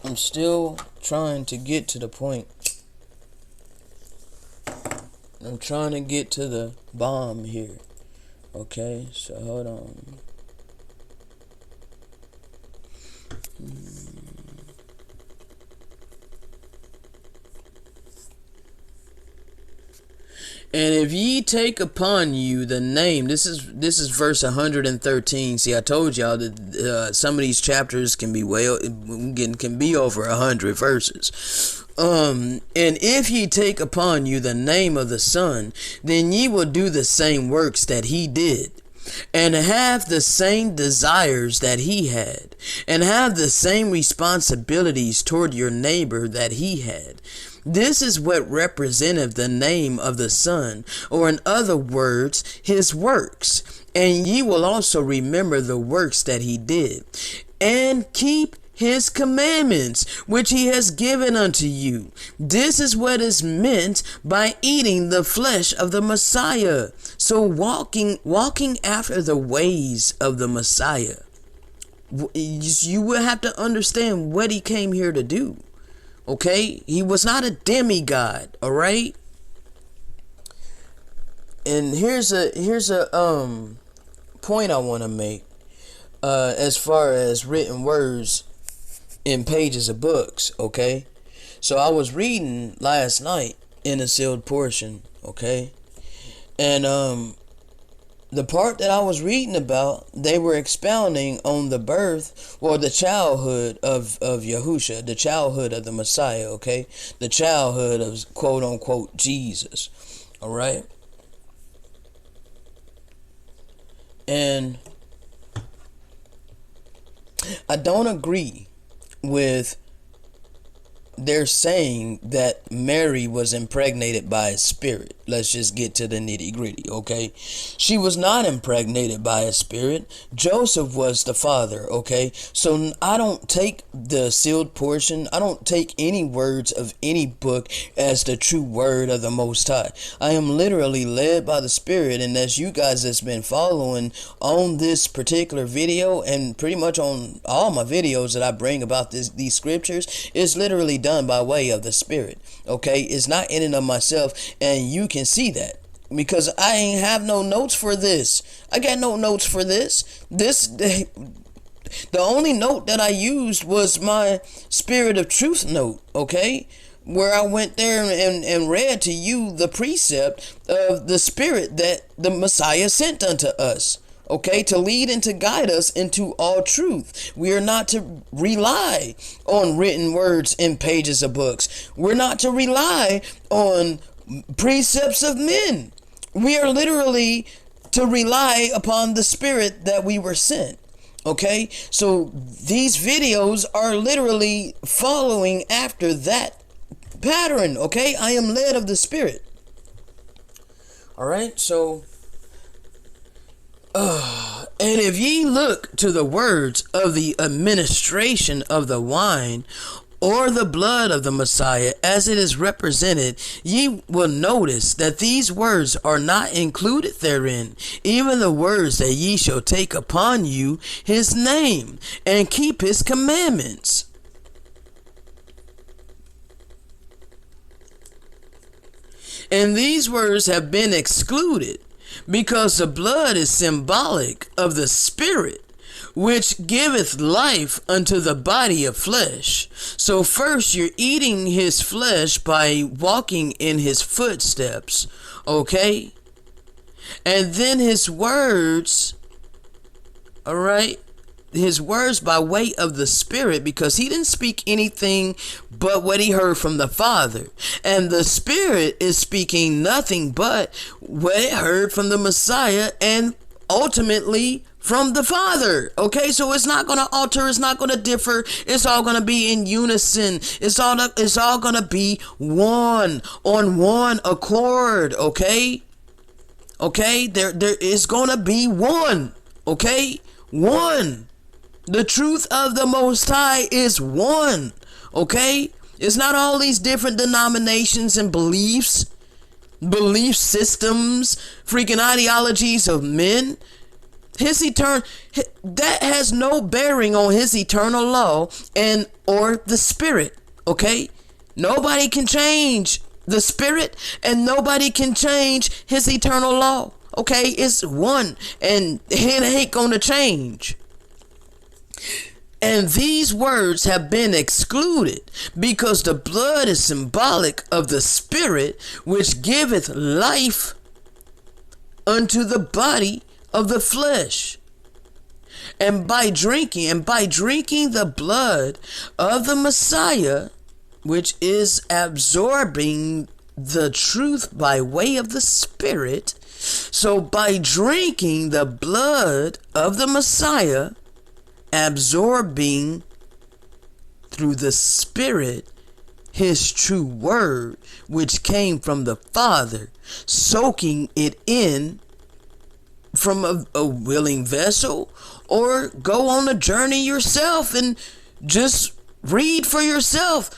I'm still trying to get to the point. I'm trying to get to the bomb here. Okay, so hold on. And if ye take upon you the name, this is verse 113. See, I told y'all that some of these chapters can be can be over 100 verses. And if ye take upon you the name of the Son, then ye will do the same works that he did, and have the same desires that he had, and have the same responsibilities toward your neighbor that he had. This is what represented the name of the Son, or in other words, his works. And ye will also remember the works that he did, and keep his commandments, which he has given unto you. This is what is meant by eating the flesh of the Messiah. So walking after the ways of the Messiah. You will have to understand what he came here to do. Okay, he was not a demigod. All right. And here's a point I want to make as far as written words in pages of books. Okay, so I was reading last night in a sealed portion. Okay, and the part that I was reading about, they were expounding on the birth or the childhood of Yahusha, the childhood of the Messiah, okay? The childhood of quote unquote Jesus, all right? And I don't agree with they're saying that Mary was impregnated by a spirit. Let's just get to the nitty gritty, okay? She was not impregnated by a spirit. Joseph was the father, okay? So I don't take the sealed portion. I don't take any words of any book as the true word of the Most High. I am literally led by the Spirit, and as you guys that's been following on this particular video and pretty much on all my videos that I bring about these scriptures, is literally done by way of the Spirit. Okay, it's not in and of myself, and you can see that because I ain't have no notes for this. I got no notes for this. The only note that I used was my Spirit of Truth note. Okay, where I went there and read to you the precept of the Spirit that the Messiah sent unto us. Okay, to lead and to guide us into all truth. We are not to rely on written words in pages of books. We're not to rely on precepts of men. We are literally to rely upon the Spirit that we were sent. Okay, so these videos are literally following after that pattern. Okay, I am led of the Spirit. All right, so and if ye look to the words of the administration of the wine or the blood of the Messiah as it is represented, ye will notice that these words are not included therein, even the words that ye shall take upon you his name and keep his commandments. And these words have been excluded because the blood is symbolic of the Spirit, which giveth life unto the body of flesh. So first you're eating his flesh by walking in his footsteps, okay? And then his words, all right? His words by way of the Spirit, because he didn't speak anything but what he heard from the Father, and the Spirit is speaking nothing but what it heard from the Messiah and ultimately from the Father. Okay, so it's not going to alter, it's not going to differ, it's all going to be in unison, it's all going to be one, on one accord. Okay, there is going to be one. Okay, one. The truth of the Most High is one. Okay? It's not all these different denominations and belief systems, freaking ideologies of men. That has no bearing on his eternal law and or the spirit. Okay, nobody can change the spirit, and nobody can change his eternal law. Okay, it's one, and it ain't gonna change. And these words have been excluded because the blood is symbolic of the spirit, which giveth life unto the body of the flesh. And by drinking the blood of the Messiah, which is absorbing the truth by way of the Spirit. So by drinking the blood of the Messiah, absorbing through the Spirit his true word, which came from the Father, soaking it in from a willing vessel, or go on a journey yourself and just read for yourself.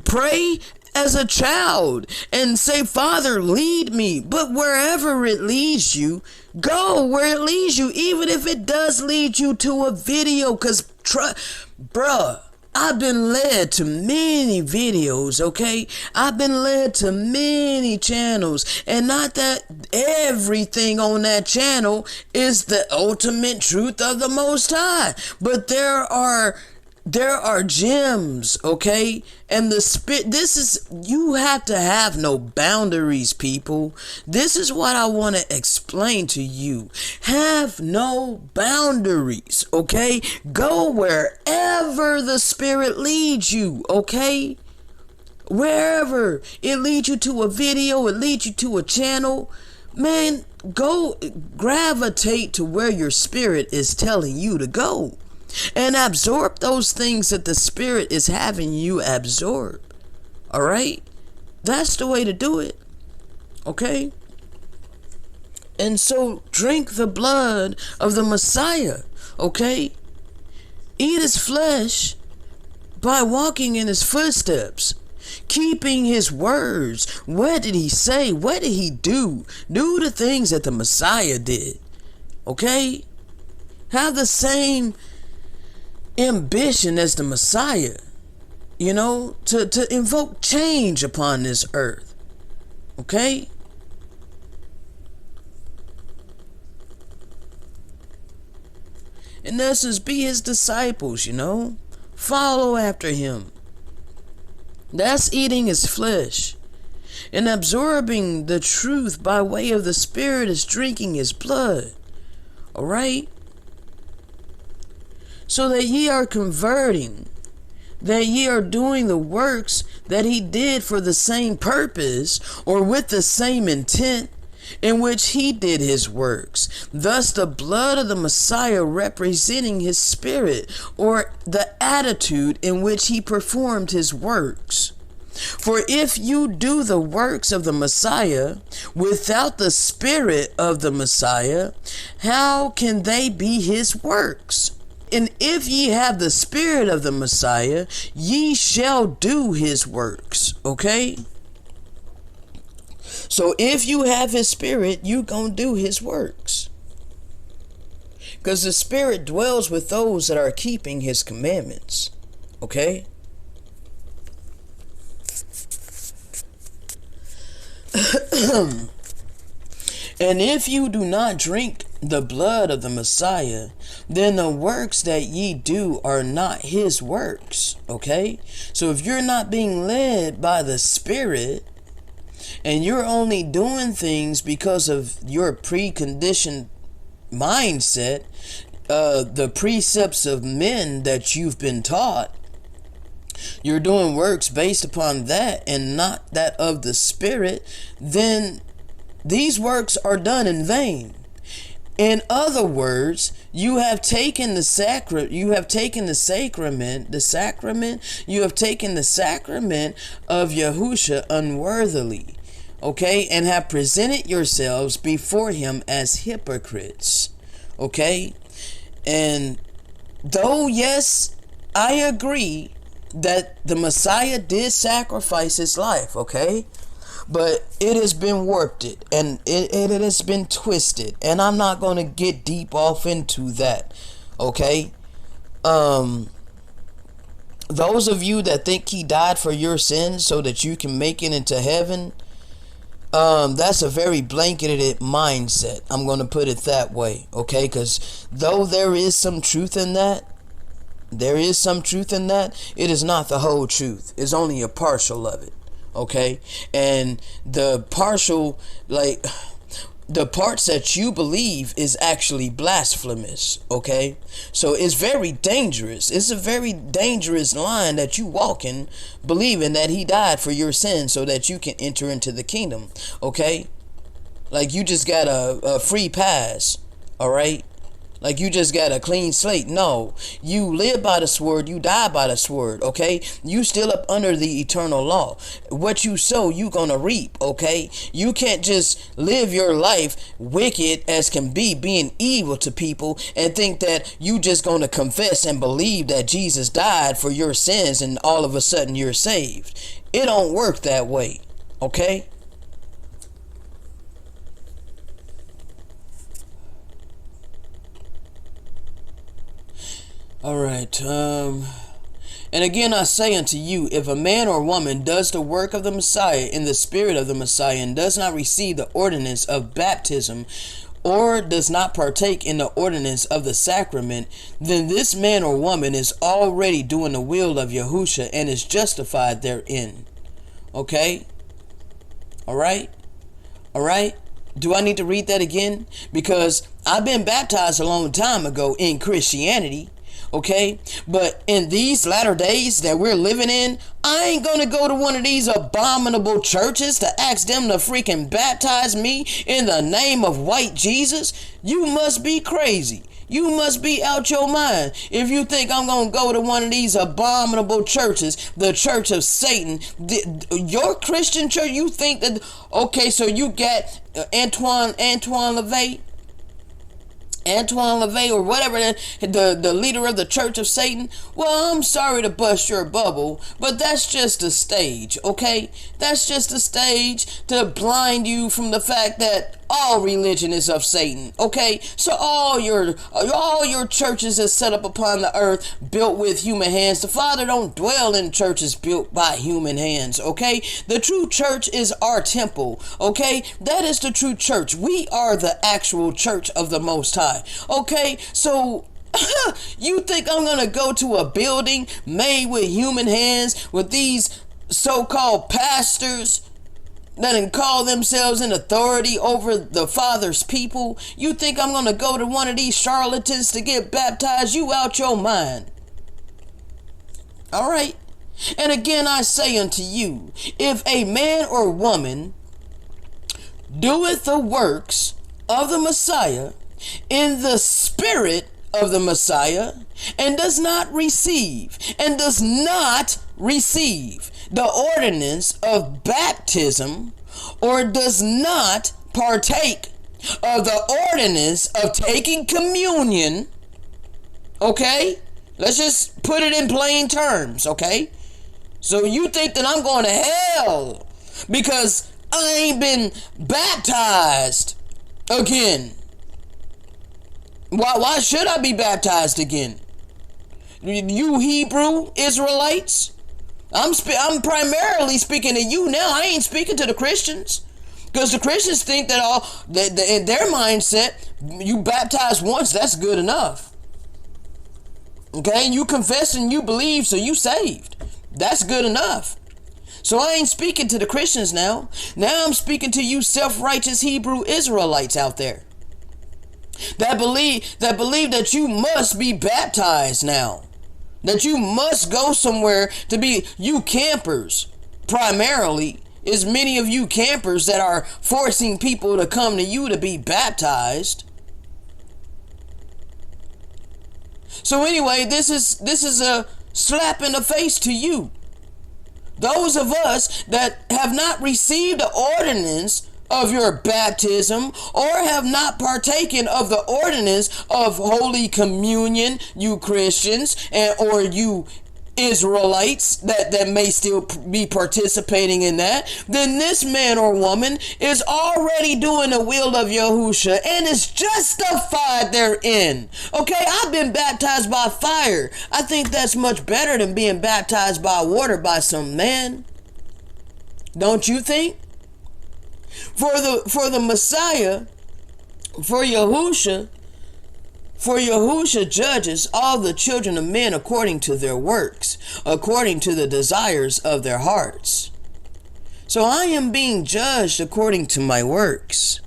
Pray as a child and say, Father, lead me. But wherever it leads you, go where it leads you, even if it does lead you to a video. Because, bruh, I've been led to many videos, okay? I've been led to many channels, and not that everything on that channel is the ultimate truth of the Most High, but there are gems, okay? And the spirit, you have to have no boundaries, people. This is what I want to explain to you. Have no boundaries, okay? Go wherever the spirit leads you, okay? Wherever it leads you to a video, it leads you to a channel, man, go gravitate to where your spirit is telling you to go. And absorb those things that the spirit is having you absorb. Alright? That's the way to do it. Okay? And so drink the blood of the Messiah. Okay? Eat his flesh by walking in his footsteps. Keeping his words. What did he say? What did he do? Do the things that the Messiah did. Okay? Have the same ambition as the Messiah, you know, to invoke change upon this earth. Okay? In essence, be his disciples, you know. Follow after him. That's eating his flesh. And absorbing the truth by way of the Spirit is drinking his blood. Alright? So that ye are converting, that ye are doing the works that he did for the same purpose, or with the same intent in which he did his works. Thus the blood of the Messiah representing his spirit, or the attitude in which he performed his works. For if you do the works of the Messiah without the spirit of the Messiah, how can they be his works? And if ye have the spirit of the Messiah, ye shall do his works. Okay? So if you have his spirit, you gonna do his works. Because the spirit dwells with those that are keeping his commandments. Okay? And if you do not drink the blood of the Messiah, then the works that ye do are not his works. Okay? So if you're not being led by the Spirit, and you're only doing things because of your preconditioned mindset, the precepts of men that you've been taught, you're doing works based upon that and not that of the Spirit, then these works are done in vain. In other words, you have taken the sacrament of Yahusha unworthily, okay, and have presented yourselves before him as hypocrites, okay? And though, yes, I agree that the Messiah did sacrifice his life, okay? but it has been warped and it has been twisted, and I'm not going to get deep off into that. Okay. Those of you that think he died for your sins so that you can make it into heaven, that's a very blanketed mindset. I'm going to put it that way. Okay. Because though there is some truth in that, it is not the whole truth. It's only a partial of it. Okay. And the partial, like the parts that you believe, is actually blasphemous. Okay. So it's very dangerous. It's a very dangerous line that you walk in, believing that he died for your sins so that you can enter into the kingdom. Okay. Like you just got a free pass. All right. Like you just got a clean slate. No, you live by the sword, you die by the sword. Okay, you still up under the eternal law. What you sow, you gonna reap. Okay, you can't just live your life wicked as can be, being evil to people, and think that you just gonna confess and believe that Jesus died for your sins and all of a sudden you're saved. It don't work that way. Okay. All right. And again, I say unto you, if a man or woman does the work of the Messiah in the spirit of the Messiah, and does not receive the ordinance of baptism, or does not partake in the ordinance of the sacrament, then this man or woman is already doing the will of Yahusha and is justified therein. Okay? All right? All right? Do I need to read that again? Because I've been baptized a long time ago in Christianity. Okay, but in these latter days that we're living in, I ain't gonna go to one of these abominable churches to ask them to freaking baptize me in the name of white Jesus. You must be crazy. You must be out your mind if you think I'm gonna go to one of these abominable churches, the church of Satan. Your Christian church, you think that, okay, so you got Antoine LaVey or whatever, the leader of the Church of Satan. Well, I'm sorry to bust your bubble, but that's just a stage, okay? That's just a stage to blind you from the fact that all religion is of Satan, okay? So all your churches is set up upon the earth, built with human hands. The Father don't dwell in churches built by human hands, okay? The true church is our temple, okay? That is the true church. We are the actual church of the Most High, okay? So you think I'm gonna go to a building made with human hands with these so-called pastors that call themselves in authority over the Father's people? You think I'm gonna go to one of these charlatans to get baptized? You out your mind. All right. And again, I say unto you, if a man or woman doeth the works of the Messiah in the spirit of the Messiah, and does not receive the ordinance of baptism, or does not partake of the ordinance of taking communion, okay? Let's just put it in plain terms, okay? So you think that I'm going to hell because I ain't been baptized again? Why should I be baptized again? You Hebrew Israelites, I'm primarily speaking to you now. I ain't speaking to the Christians, because the Christians think that in their mindset, you baptized once, that's good enough. Okay, you confess and you believe, so you saved. That's good enough. So I ain't speaking to the Christians now. Now I'm speaking to you self-righteous Hebrew Israelites out there that believe that you must be baptized now, that you must go somewhere to be. You campers, primarily, is many of you campers that are forcing people to come to you to be baptized. So anyway, this is a slap in the face to you. Those of us that have not received the ordinance of your baptism, or have not partaken of the ordinance of Holy Communion, you Christians, or you Israelites that may still be participating in that, then this man or woman is already doing the will of Yahusha and is justified therein. Okay, I've been baptized by fire. I think that's much better than being baptized by water by some man. Don't you think? For the Messiah, for Yahusha judges all the children of men according to their works, according to the desires of their hearts. So I am being judged according to my works.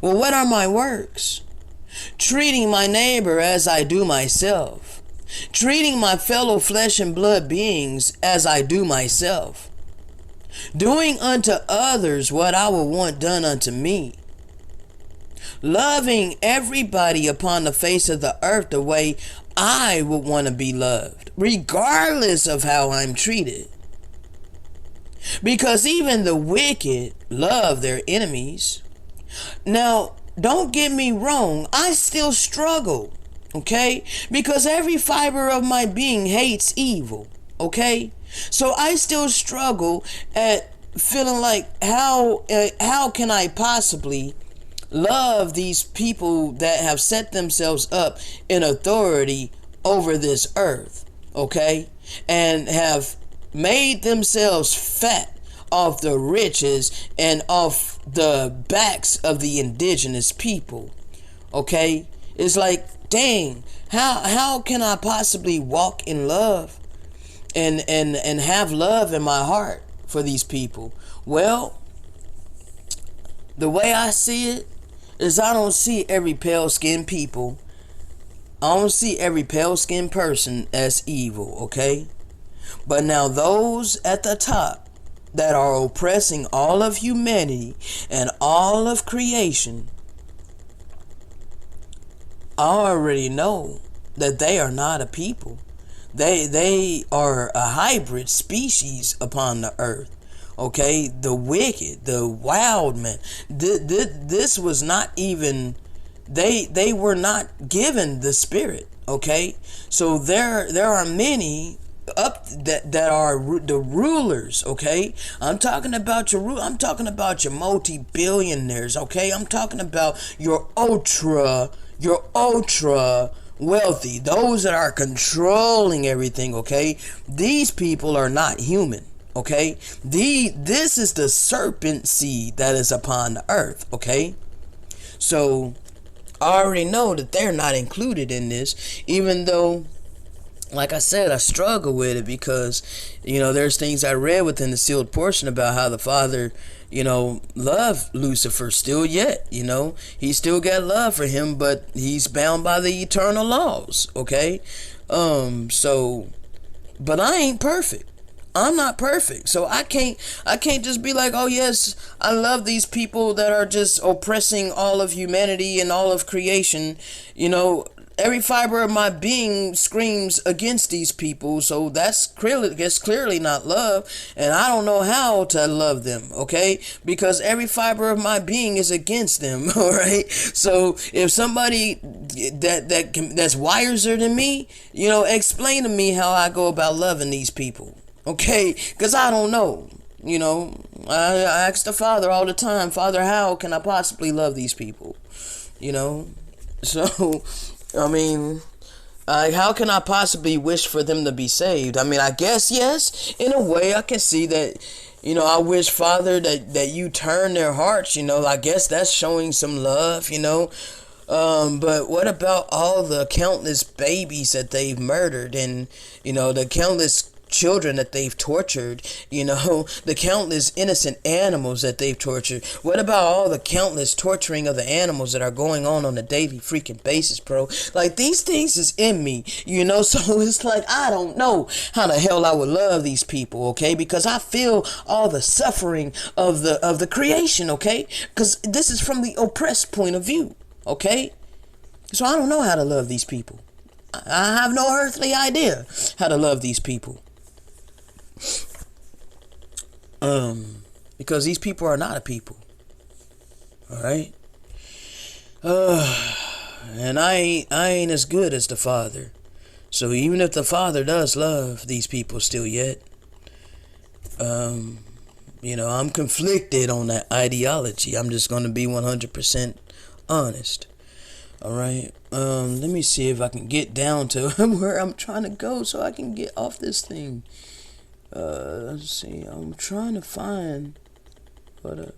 Well, what are my works? Treating my neighbor as I do myself. Treating my fellow flesh and blood beings as I do myself. Doing unto others what I would want done unto me. Loving everybody upon the face of the earth the way I would want to be loved, regardless of how I'm treated. Because even the wicked love their enemies. Now, don't get me wrong, I still struggle, okay? Because every fiber of my being hates evil, okay? So I still struggle at feeling like how can I possibly love these people that have set themselves up in authority over this earth, okay, and have made themselves fat off the riches and off the backs of the indigenous people, okay? It's like, dang, how can I possibly walk in love and have love in my heart for these people? Well, the way I see it is I don't see every pale-skinned people. I don't see every pale-skinned person as evil, okay? But now those at the top that are oppressing all of humanity and all of creation, I already know that they are not a people. They are a hybrid species upon the earth. Okay, the wicked, the wild man. This was not even, they were not given the spirit. Okay, so there are many up that are the rulers. Okay, I'm talking about I'm talking about your multi-billionaires. Okay, I'm talking about your ultra wealthy, those that are controlling everything. Okay, these people are not human. Okay, this is the serpent seed that is upon the earth. Okay, so I already know that they're not included in this, even though, like I said, I struggle with it because, there's things I read within the sealed portion about how the Father, loved Lucifer still yet. He still got love for him, but he's bound by the eternal laws. Okay, but I ain't perfect. I'm not perfect, so I can't just be like, oh yes, I love these people that are just oppressing all of humanity and all of creation. Every fiber of my being screams against these people, so that's clearly not love, and I don't know how to love them, okay? Because every fiber of my being is against them, all right? So if somebody that's wiser than me, explain to me how I go about loving these people. Okay, because I don't know. I ask the Father all the time, Father, how can I possibly love these people? So, I mean, how can I possibly wish for them to be saved? I mean, I guess, yes, in a way I can see that, I wish, Father, that you turn their hearts, I guess that's showing some love, but what about all the countless babies that they've murdered and, the countless children that they've tortured, the countless innocent animals that they've tortured? What about all the countless torturing of the animals that are going on a daily freaking basis, bro? Like, these things is in me, so it's like, I don't know how the hell I would love these people, okay? Because I feel all the suffering of the creation, okay? Because this is from the oppressed point of view, okay? So I don't know how to love these people. I have no earthly idea how to love these people. Because these people are not a people. Alright? And I ain't as good as the Father. So even if the Father does love these people still yet, I'm conflicted on that ideology. I'm just going to be 100% honest. All right. Let me see if I can get down to where I'm trying to go so I can get off this thing. Let's see. I'm trying to find what